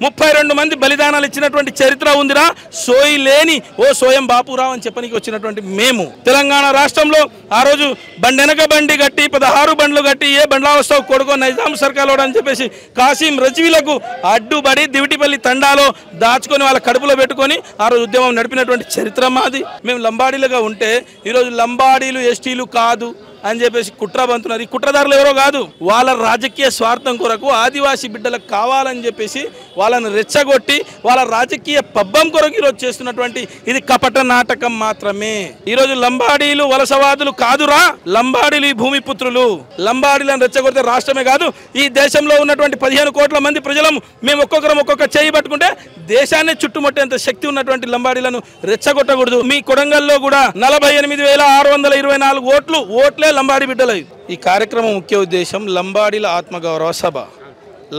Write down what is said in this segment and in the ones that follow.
32 మంది బలిదానాలు ఇచ్చినటువంటి చరిత్ర ఉందిరా సోయి లేని ఓ సోయం బాపురావు అని చెప్పనికి వచ్చినటువంటి మేము తెలంగాణ రాష్ట్రంలో ఆ రోజు బండెనక బండి కట్టి 16 బండ్లు కట్టి ఏ బండ్లా వస్తావు కొడుకో నైజాం సర్కార్ అని చెప్పేసి కాసిం రజ్వీలకు అడ్డుబడి దివిటిపల్లి తండాలో దాచుకొని వాళ్ళ కడుపులో పెట్టుకొని ఆ రోజు ఉద్యమం నడిపినటువంటి చరిత్ర మాది. మేము లంబాడీలుగా ఉంటే ఈరోజు లంబాడీలు ఎస్టీలు కాదు అని చెప్పేసి కుట్ర బంతున్నారు. ఈ కుట్రదారులు ఎవరో కాదు, వాళ్ళ రాజకీయ స్వార్థం కొరకు ఆదివాసీ బిడ్డలకు కావాలని చెప్పేసి వాళ్ళని రెచ్చగొట్టి వాళ్ళ రాజకీయ పబ్బం కొరకు ఈరోజు చేస్తున్నటువంటి ఇది కపట నాటకం మాత్రమే. ఈరోజు లంబాడీలు వలసవాదులు కాదురా, లంబాడీలు ఈ భూమి పుత్రులు. లంబాడీలను రెచ్చగొడితే రాష్ట్రమే కాదు ఈ దేశంలో ఉన్నటువంటి 15 కోట్ల మంది ప్రజలం మేము ఒక్కొక్కరం ఒక్కొక్క చేయి పట్టుకుంటే దేశాన్ని చుట్టుముట్టేంత శక్తి ఉన్నటువంటి లంబాడీలను రెచ్చగొట్టకూడదు. మీ కొడంగల్లో కూడా 48,624 ఓట్లే లంబాడీ బిడ్డలు. ఈ కార్యక్రమం ముఖ్య ఉద్దేశం లంబాడీల ఆత్మగౌరవ సభ.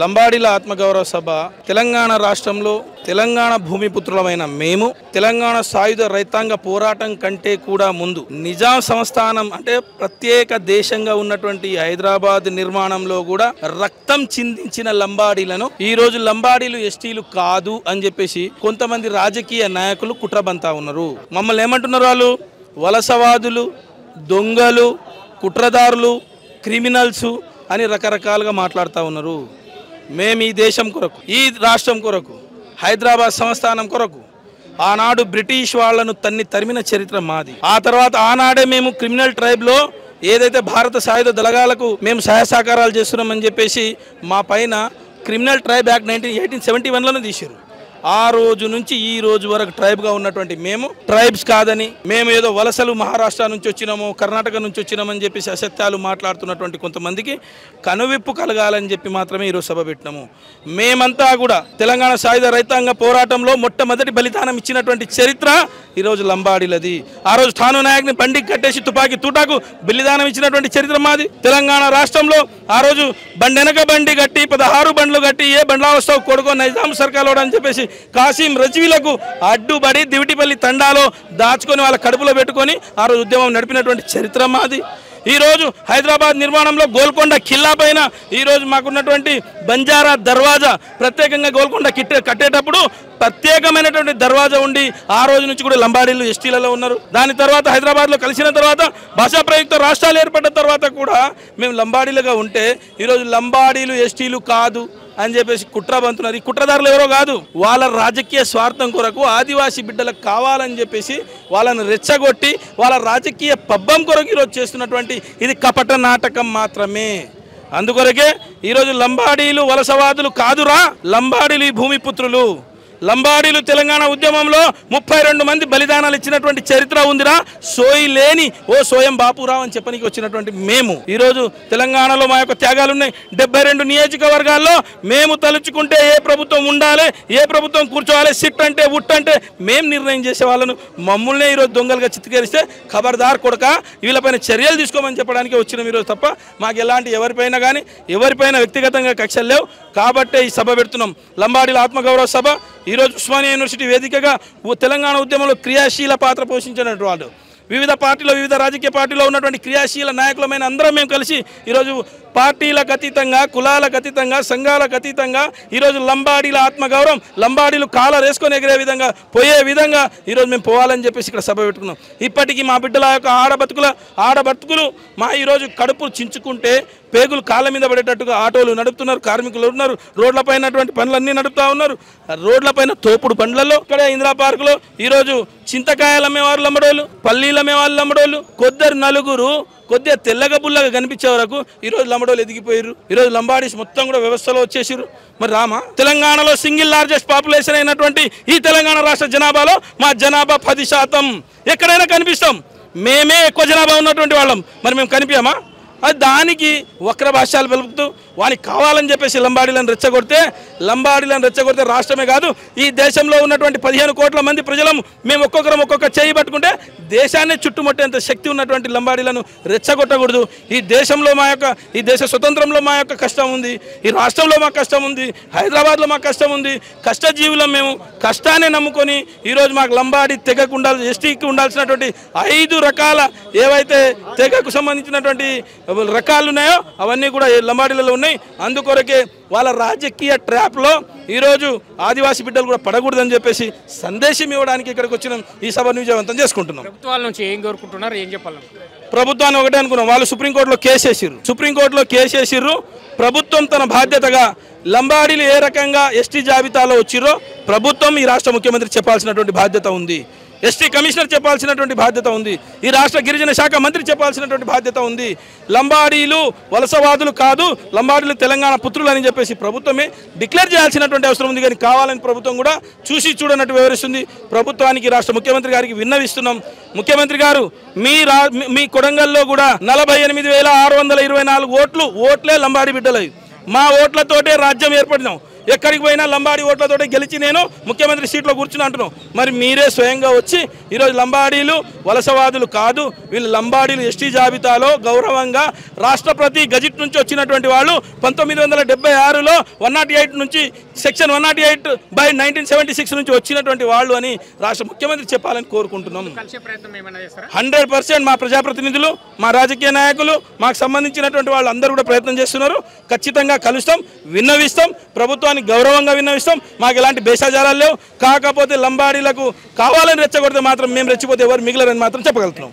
లంబాడీల ఆత్మగౌరవ సభ తెలంగాణ రాష్ట్రంలో తెలంగాణ భూమిపుత్రులమైన మేము తెలంగాణ సాయుధ రైతాంగ పోరాటం కంటే కూడా ముందు నిజాం సంస్థానం అంటే ప్రత్యేక దేశంగా ఉన్నటువంటి హైదరాబాద్ నిర్మాణంలో కూడా రక్తం చిందించిన లంబాడీలను ఈ రోజు లంబాడీలు ఎస్టీలు కాదు అని చెప్పేసి కొంతమంది రాజకీయ నాయకులు కుట్రబంతా ఉన్నారు. మమ్మల్ని ఏమంటున్నారు? వాళ్ళు వలసవాదులు, దొంగలు, కుట్రదారులు, క్రిమినల్స్ అని రకరకాలుగా మాట్లాడుతూ ఉన్నారు. మేము ఈ దేశం కొరకు, ఈ రాష్ట్రం కొరకు, హైదరాబాద్ సంస్థానం కొరకు ఆనాడు బ్రిటిష్ వాళ్లను తరిమిన చరిత్ర మాది. ఆ తర్వాత ఆనాడే మేము క్రిమినల్ ట్రైబ్లో ఏదైతే భారత సాయుధ దళగాలకు మేము సహాయ సహకారాలు చేస్తున్నామని చెప్పేసి మా పైన క్రిమినల్ ట్రైబ్ యాక్ట్ 1871లోనే తీశారు. ఆ రోజు నుంచి ఈ రోజు వరకు ట్రైబ్గా ఉన్నటువంటి మేము ట్రైబ్స్ కాదని, మేము ఏదో వలసలు మహారాష్ట్ర నుంచి వచ్చినామో కర్ణాటక నుంచి వచ్చినామని చెప్పేసి అసత్యాలు మాట్లాడుతున్నటువంటి కొంతమందికి కనువిప్పు కలగాలని చెప్పి మాత్రమే ఈరోజు సభ పెట్టినాము. మేమంతా కూడా తెలంగాణ సాయుధ రైతాంగ పోరాటంలో మొట్టమొదటి బలిదానం ఇచ్చినటువంటి చరిత్ర ఈరోజు లంబాడీలది. ఆ రోజు ఠాను నాయక్ని బండికి కట్టేసి తుపాకీ తూటాకు బలిదానం ఇచ్చినటువంటి చరిత్ర మాది. తెలంగాణ రాష్ట్రంలో ఆ రోజు బండెనక బండి కట్టి 16 బండ్లు కట్టి ఏ బండ్లా వస్తావు కొడుకో నైజాం సర్కార్ అని చెప్పేసి కాసిం రజ్వీలకు అడ్డుబడి దివిటిపల్లి తండాలో దాచుకొని వాళ్ళ కడుపులో పెట్టుకొని ఆ రోజు ఉద్యమం నడిపినటువంటి చరిత్ర మాది. ఈరోజు హైదరాబాద్ నిర్మాణంలో గోల్కొండ కిల్లా పైన ఈరోజు మాకున్నటువంటి బంజారా దర్వాజా ప్రత్యేకంగా గోల్కొండ కట్టేటప్పుడు ప్రత్యేకమైనటువంటి దర్వాజా ఉండి ఆ రోజు నుంచి కూడా లంబాడీలు ఎస్టీలలో ఉన్నారు. దాని తర్వాత హైదరాబాద్లో కలిసిన తర్వాత భాషా ప్రయుక్త రాష్ట్రాలు ఏర్పడిన తర్వాత కూడా మేము లంబాడీలుగా ఉంటే ఈరోజు లంబాడీలు ఎస్టీలు కాదు అని చెప్పేసి కుట్ర బంతున్నారు. ఈ కుట్రదారులు ఎవరో కాదు, వాళ్ళ రాజకీయ స్వార్థం కొరకు ఆదివాసీ బిడ్డలకు కావాలని చెప్పేసి వాళ్ళని రెచ్చగొట్టి వాళ్ళ రాజకీయ పబ్బం కొరకు ఈరోజు చేస్తున్నటువంటి ఇది కపట నాటకం మాత్రమే. అందుకొరకే ఈరోజు లంబాడీలు వలసవాదులు కాదురా, లంబాడీలు ఈ భూమి పుత్రులు. లంబాడీలు తెలంగాణ ఉద్యమంలో 32 మంది బలిదానాలు ఇచ్చినటువంటి చరిత్ర ఉందిరా సోయి లేని ఓ సోయం బాపురావు అని చెప్పనికి వచ్చినటువంటి మేము ఈరోజు తెలంగాణలో మా యొక్క త్యాగాలు ఉన్నాయి. 72 నియోజకవర్గాల్లో మేము తలుచుకుంటే ఏ ప్రభుత్వం ఉండాలి, ఏ ప్రభుత్వం కూర్చోవాలి, సిట్ అంటే ఉట్ అంటే మేము నిర్ణయం చేసే వాళ్ళను మమ్మల్నే ఈరోజు దొంగలుగా చిత్రీకరిస్తే ఖబర్దార్ కొడక వీళ్ళపైన చర్యలు తీసుకోమని చెప్పడానికి వచ్చినాం ఈరోజు తప్ప మాకు ఎలాంటి ఎవరిపైన కానీ ఎవరిపైన వ్యక్తిగతంగా కక్షలు లేవు. కాబట్టే ఈ సభ పెడుతున్నాం. లంబాడీల ఆత్మగౌరవ సభ ఈరోజు ఉస్మానియా యూనివర్సిటీ వేదికగా తెలంగాణ ఉద్యమంలో క్రియాశీల పాత్ర పోషించినటువంటి వాళ్ళు వివిధ పార్టీలో వివిధ రాజకీయ పార్టీలో ఉన్నటువంటి క్రియాశీల నాయకులమైన అందరం మేము కలిసి ఈరోజు పార్టీలకు అతీతంగా కులాలకు అతీతంగా సంఘాలకు అతీతంగా ఈరోజు లంబాడీల ఆత్మగౌరవం లంబాడీలు కాలర్ వేసుకొని ఎగిరే విధంగా పోయే విధంగా ఈరోజు మేము పోవాలని చెప్పేసి ఇక్కడ సభ పెట్టుకున్నాం. ఇప్పటికీ మా బిడ్డల యొక్క ఆడబతుకులు మా ఈరోజు కడుపు చించుకుంటే పేగులు కాళ్ళ మీద పడేటట్టుగా ఆటోలు నడుపుతున్నారు, కార్మికులు ఉన్నారు, రోడ్లపైనటువంటి పనులన్నీ నడుపుతూ ఉన్నారు. రోడ్లపైన తోపుడు బండ్లలో ఇక్కడ ఇందిరా పార్కులో ఈరోజు చింతకాయలు అమ్మేవారు లంబడోళ్ళు, పల్లీలు అమ్మేవాళ్ళు లంబడోళ్ళు, నలుగురు కొద్దిగా తెల్లగా బుల్లగా కనిపించే వరకు ఈరోజు లంబడోళ్ళు ఎదిగిపోయారు. ఈరోజు లంబాడీస్ మొత్తం కూడా వ్యవస్థలో వచ్చేసారు. మరి రామా తెలంగాణలో సింగిల్ లార్జెస్ట్ పాపులేషన్ అయినటువంటి ఈ తెలంగాణ రాష్ట్ర జనాభాలో మా జనాభా 10% ఎక్కడైనా కనిపిస్తాం. మేమే ఎక్కువ జనాభా ఉన్నటువంటి వాళ్ళం, మరి మేము కనిపించామా? అది దానికి వక్ర భాష్యాలు పలుకుతూ వానికి కావాలని చెప్పేసి లంబాడీలను రెచ్చగొడితే రాష్ట్రమే కాదు ఈ దేశంలో ఉన్నటువంటి 15 కోట్ల మంది ప్రజలం మేము ఒక్కొక్కరం ఒక్కొక్క చేయి పట్టుకుంటే దేశాన్ని చుట్టుముట్టేంత శక్తి ఉన్నటువంటి లంబాడీలను రెచ్చగొట్టకూడదు. ఈ దేశంలో ఈ దేశ స్వతంత్రంలో మా యొక్క కష్టం ఉంది, ఈ రాష్ట్రంలో మా కష్టం ఉంది, హైదరాబాద్లో మా కష్టం ఉంది. కష్టజీవులం మేము, కష్టాన్ని నమ్ముకొని ఈరోజు మాకు లంబాడీ తెగకు ఎస్టీకి ఉండాల్సినటువంటి 5 రకాల ఏవైతే తెగకు సంబంధించినటువంటి రకాలు ఉన్నాయో అవన్నీ కూడా లంబాడీలలో ఉన్నాయి. అందుకొరకే వాళ్ళ రాజకీయ ట్రాప్లో ఈరోజు ఆదివాసీ బిడ్డలు కూడా పడకూడదని చెప్పేసి సందేశం ఇవ్వడానికి ఇక్కడికి వచ్చినాం. ఈ సభను విజయవంతం చేసుకుంటున్నాం. ప్రభుత్వాల నుంచి ఏం కోరుకుంటున్నారు, ఏం చెప్పాలి? ప్రభుత్వాన్ని ఒకటే అనుకున్నాం. వాళ్ళు సుప్రీంకోర్టులో కేసు వేసిర్రు. ప్రభుత్వం తన బాధ్యతగా లంబాడీలు ఏ రకంగా ఎస్టీ జాబితాలో వచ్చిరో ప్రభుత్వం ఈ రాష్ట్ర ముఖ్యమంత్రి చెప్పాల్సినటువంటి బాధ్యత ఉంది. ఎస్టీ కమిషనర్ చెప్పాల్సినటువంటి బాధ్యత ఉంది. ఈ రాష్ట్ర గిరిజన శాఖ మంత్రి చెప్పాల్సినటువంటి బాధ్యత ఉంది. లంబాడీలు వలసవాదులు కాదు, లంబాడీలు తెలంగాణ పుత్రులు అని చెప్పేసి ప్రభుత్వమే డిక్లేర్ చేయాల్సినటువంటి అవసరం ఉంది. కానీ కావాలని ప్రభుత్వం కూడా చూసి చూడనట్టు వివరిస్తుంది. ప్రభుత్వానికి రాష్ట్ర ముఖ్యమంత్రి గారికి విన్నవిస్తున్నాం. ముఖ్యమంత్రి గారు మీ కొడంగల్లో కూడా 48,624 ఓట్లే లంబాడీ బిడ్డలవి. మా ఓట్లతోటే రాజ్యం ఏర్పడినాం. ఎక్కడికి పోయినా లంబాడీ ఓట్లతోటే గెలిచి నేను ముఖ్యమంత్రి సీట్లో కూర్చుని అంటున్నాం. మరి మీరే స్వయంగా వచ్చి ఈరోజు లంబాడీలు వలసవాదులు కాదు, వీళ్ళు లంబాడీలు ఎస్టీ జాబితాలో గౌరవంగా రాష్ట్రపతి గజెట్ నుంచి వచ్చినటువంటి వాళ్ళు 1976లో 108 నుంచి సెక్షన్ 108/1976 నుంచి వచ్చినటువంటి వాళ్ళు అని రాష్ట్ర ముఖ్యమంత్రి చెప్పాలని కోరుకుంటున్నాం. 100% మా ప్రజాప్రతినిధులు, మా రాజకీయ నాయకులు, మాకు సంబంధించినటువంటి వాళ్ళు అందరూ కూడా ప్రయత్నం చేస్తున్నారు. ఖచ్చితంగా కలుస్తాం, విన్నవిస్తాం, ప్రభుత్వానికి గౌరవంగా విన్నవిస్తాం. మాకు ఎలాంటి భేషజాలాలు లేవు. కాకపోతే లంబాడీలకు కావాలని రెచ్చగొడితే మాత్రం మేము రెచ్చిపోతే ఎవరు మిగిలరని మాత్రం చెప్పగలుగుతున్నాం.